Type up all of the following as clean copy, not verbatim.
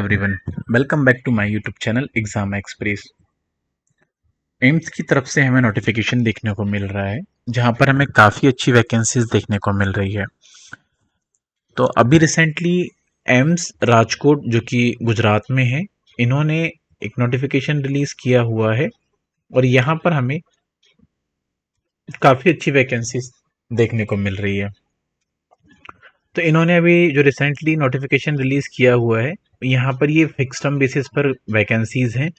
Everyone, welcome back to my YouTube channel exam express. AIIMS की तरफ से हमें नोटिफिकेशन देखने को मिल रहा है जहां पर हमें काफ़ी अच्छी वैकेंसीज देखने को मिल रही है। तो अभी रिसेंटली एम्स राजकोट जो कि गुजरात में है, इन्होंने एक नोटिफिकेशन रिलीज किया हुआ है और यहाँ पर हमें काफ़ी अच्छी वैकेंसीज देखने को मिल रही है। तो इन्होंने अभी जो रिसेंटली नोटिफिकेशन रिलीज किया हुआ है, यहाँ पर ये फिक्स टर्म बेसिस पर वैकेंसीज हैं।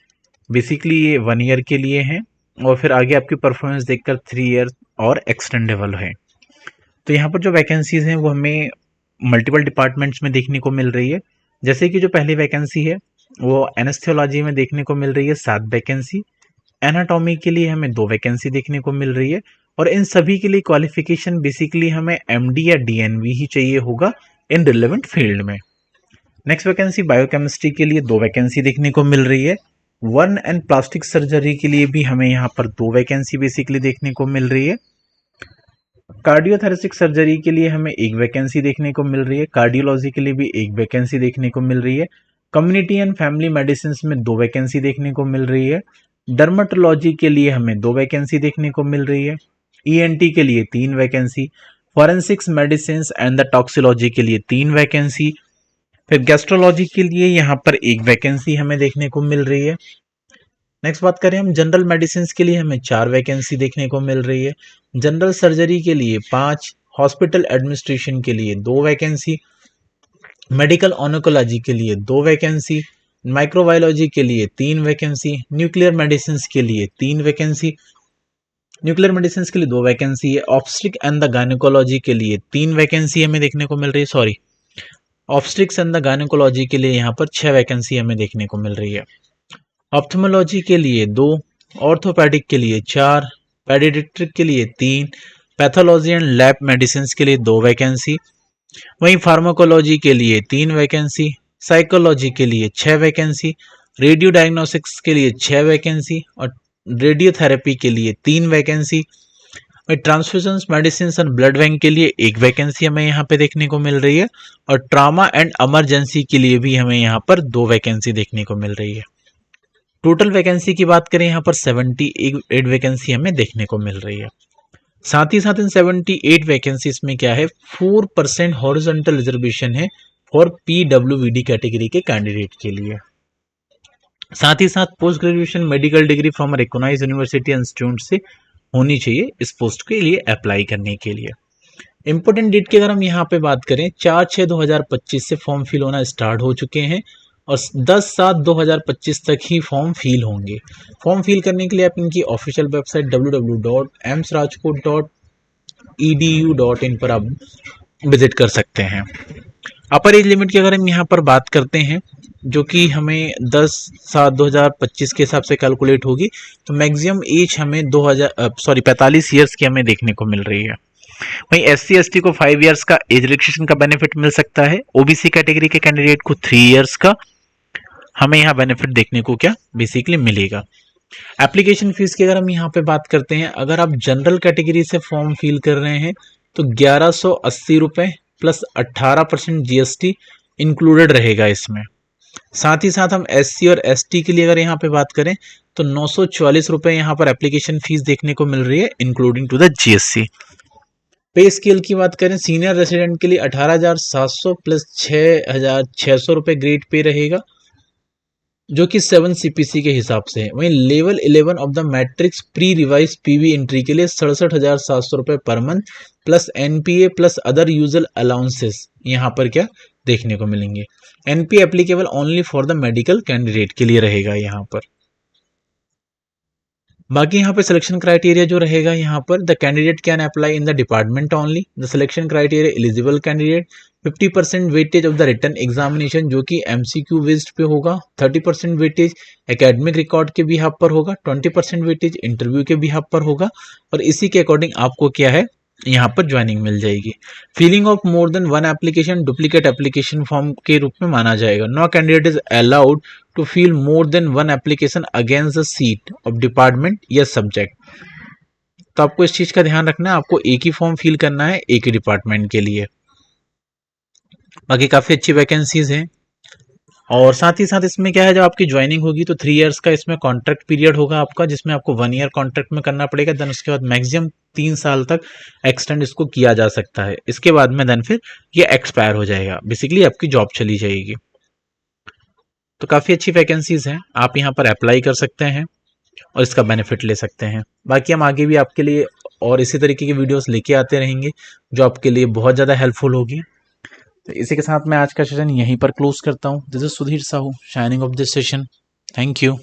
बेसिकली ये 1 ईयर के लिए हैं और फिर आगे आपकी परफॉर्मेंस देखकर 3 ईयर और एक्सटेंडेबल है। तो यहाँ पर जो वैकेंसीज हैं वो हमें मल्टीपल डिपार्टमेंट्स में देखने को मिल रही है। जैसे कि जो पहली वैकेंसी है वो एनेस्थेसियोलॉजी में देखने को मिल रही है 7 वैकेंसी। एनाटॉमी के लिए हमें 2 वैकेंसी देखने को मिल रही है और इन सभी के लिए क्वालिफिकेशन बेसिकली हमें एमडी या डीएनवी ही चाहिए होगा इन रिलेवेंट फील्ड में। नेक्स्ट वैकेंसी बायोकेमिस्ट्री के लिए 2 वैकेंसी देखने को मिल रही है। वन एंड प्लास्टिक सर्जरी के लिए भी हमें यहाँ पर 2 वैकेंसी बेसिकली देखने को मिल रही है। कार्डियोथोरेसिक सर्जरी के लिए हमें 1 वैकेंसी देखने को मिल रही है। कार्डियोलॉजी के लिए भी 1 वैकेंसी देखने को मिल रही है। कम्युनिटी एंड फैमिली मेडिसिन में 2 वैकेंसी देखने को मिल रही है। डर्मेटोलॉजी के लिए हमें 2 वैकेंसी देखने को मिल रही है। ईएनटी के लिए 3 vacancy. Forensics medicine and the toxicology के लिए 3 वैकेंसी। फिर गैस्ट्रोलॉजी के लिए यहाँ पर 1 वैकेंसी हमें देखने को मिल रही है। नेक्स्ट बात करें हम जनरल मेडिसिन के लिए हमें 4 वैकेंसी देखने को मिल रही है। जनरल सर्जरी के लिए 5, हॉस्पिटल एडमिनिस्ट्रेशन के लिए 2 वैकेंसी, मेडिकल ऑन्कोलॉजी के लिए 2 वैकेंसी, माइक्रोबायोलॉजी के लिए 3 वैकेंसी, न्यूक्लियर मेडिसिन के लिए 3 वैकेंसी। न्यूक्लियर मेडिसिन के लिए 2 वैकेंसी है। ऑब्स्ट्रिक एंड द गायनेकोलॉजी के लिए 3 वैकेंसी हमें देखने को मिल रही है। सॉरी, ऑब्स्ट्रिक्स एंड द गायनेकोलॉजी के लिए यहाँ पर 6 वैकेंसी हमें देखने को मिल रही है। ऑप्थेमोलॉजी के लिए 2, ऑर्थोपेडिक के लिए 4, पेडियाट्रिक के लिए 3, पैथोलॉजी एंड लैब मेडिसिन के लिए 2 वैकेंसी। वहीं फार्माकोलॉजी के लिए 3 वैकेंसी, साइकोलॉजी के लिए 6 वैकेंसी, रेडियो डायग्नोस्टिक्स के लिए 6 वैकेंसी और रेडियोथेरेपी के लिए 3 वैकेंसी। ट्रांसफ्यूजन मेडिसिन और ब्लड बैंक के लिए 1 वैकेंसी हमें यहाँ पे देखने को मिल रही है और ट्रामा एंड इमरजेंसी के लिए भी हमें यहाँ पर 2 वैकेंसी देखने को मिल रही है। टोटल वैकेंसी की बात करें यहाँ पर 78 वैकेंसी हमें देखने को मिल रही है। साथ ही साथ इन 78 वैकेंसीज में क्या है, 4% हॉरिजॉन्टल रिजर्वेशन है फॉर पीडब्ल्यूवीडी कैटेगरी के कैंडिडेट के लिए। साथ ही साथ post graduation medical degree from recognised university institute से होनी चाहिए इस पोस्ट के लिए अप्लाई करने के लिए। इंपोर्टेंट डेट की अगर हम यहाँ पे बात करें, 4/6/2025 से फॉर्म फिल होना स्टार्ट हो चुके हैं और 10/7/2025 तक ही फॉर्म फिल होंगे। फॉर्म फिल करने के लिए आप इनकी ऑफिशियल वेबसाइट www.emsrajkot.edu.in पर आप विजिट कर सकते हैं। अपर एज लिमिट की अगर हम यहाँ पर बात करते हैं, जो कि हमें 10/7/2025 के हिसाब से कैलकुलेट होगी, तो मैक्सिमम एज हमें 45 ईयर्स की हमें देखने को मिल रही है। वहीं SC ST को 5 ईयर्स का एज रिलैक्सेशन का बेनिफिट मिल सकता है। OBC कैटेगरी के कैंडिडेट को 3 ईयर्स का हमें यहाँ बेनिफिट देखने को क्या बेसिकली मिलेगा। एप्लीकेशन फीस की अगर हम यहाँ पे बात करते हैं, अगर आप जनरल कैटेगरी से फॉर्म फिल कर रहे हैं तो 1180 रुपये प्लस 18% GST इंक्लूडेड रहेगा इसमें। साथ ही साथ हम SC और ST के लिए अगर यहाँ पे बात करें तो 944 रुपये यहाँ पर एप्लीकेशन फीस देखने को मिल रही है including to the GST। Pay scale की बात करें, सीनियर रेसिडेंट के लिए 18,700 प्लस 6,600 रुपये ग्रेड पे रहेगा, जो कि 7 CPC के हिसाब से है। वहीं level 11 of the matrix pre revise PV entry के लिए 67,700 रुपये per month plus NPA plus other usual allowances यहाँ पर क्या देखने को मिलेंगे। NPA applicable only for the medical candidate के लिए रहेगा यहाँ पर। बाकी यहाँ पे सिलेक्शन क्राइटेरिया जो रहेगा, यहाँ पर the candidate can apply in the department only. The selection criteria eligible candidate 50% weightage of the written examination जो कि MCQ बेस्ड पे होगा, 30% वेटेज एकेडमिक रिकॉर्ड के बिहाफ पर होगा, 20% वेटेज इंटरव्यू के बिहाफ पर होगा और इसी के अकॉर्डिंग आपको क्या है यहाँ पर ज्वाइनिंग मिल जाएगी। Filling of more than 1 application duplicate application form के रूप में माना जाएगा। No candidate is allowed to fill more than 1 application against the seat of department या सब्जेक्ट। तो आपको इस चीज का ध्यान रखना है, आपको एक ही फॉर्म फिल करना है एक ही डिपार्टमेंट के लिए। बाकी काफी अच्छी वैकेंसीज हैं और साथ ही साथ इसमें क्या है, जब आपकी ज्वाइनिंग होगी तो 3 इयर्स का इसमें कॉन्ट्रैक्ट पीरियड होगा आपका, जिसमें आपको 1 ईयर कॉन्ट्रैक्ट में करना पड़ेगा। देन उसके बाद मैक्सिमम 3 साल तक एक्सटेंड इसको किया जा सकता है। इसके बाद में देन फिर ये एक्सपायर हो जाएगा, बेसिकली आपकी जॉब चली जाएगी। तो काफ़ी अच्छी वैकेंसीज हैं, आप यहाँ पर अप्लाई कर सकते हैं और इसका बेनिफिट ले सकते हैं। बाकी हम आगे भी आपके लिए और इसी तरीके की वीडियोस लेके आते रहेंगे जो आपके लिए बहुत ज़्यादा हेल्पफुल होगी। तो इसी के साथ मैं आज का सेशन यहीं पर क्लोज करता हूँ। This is Sudhir Sahu, shining of this session. Thank you.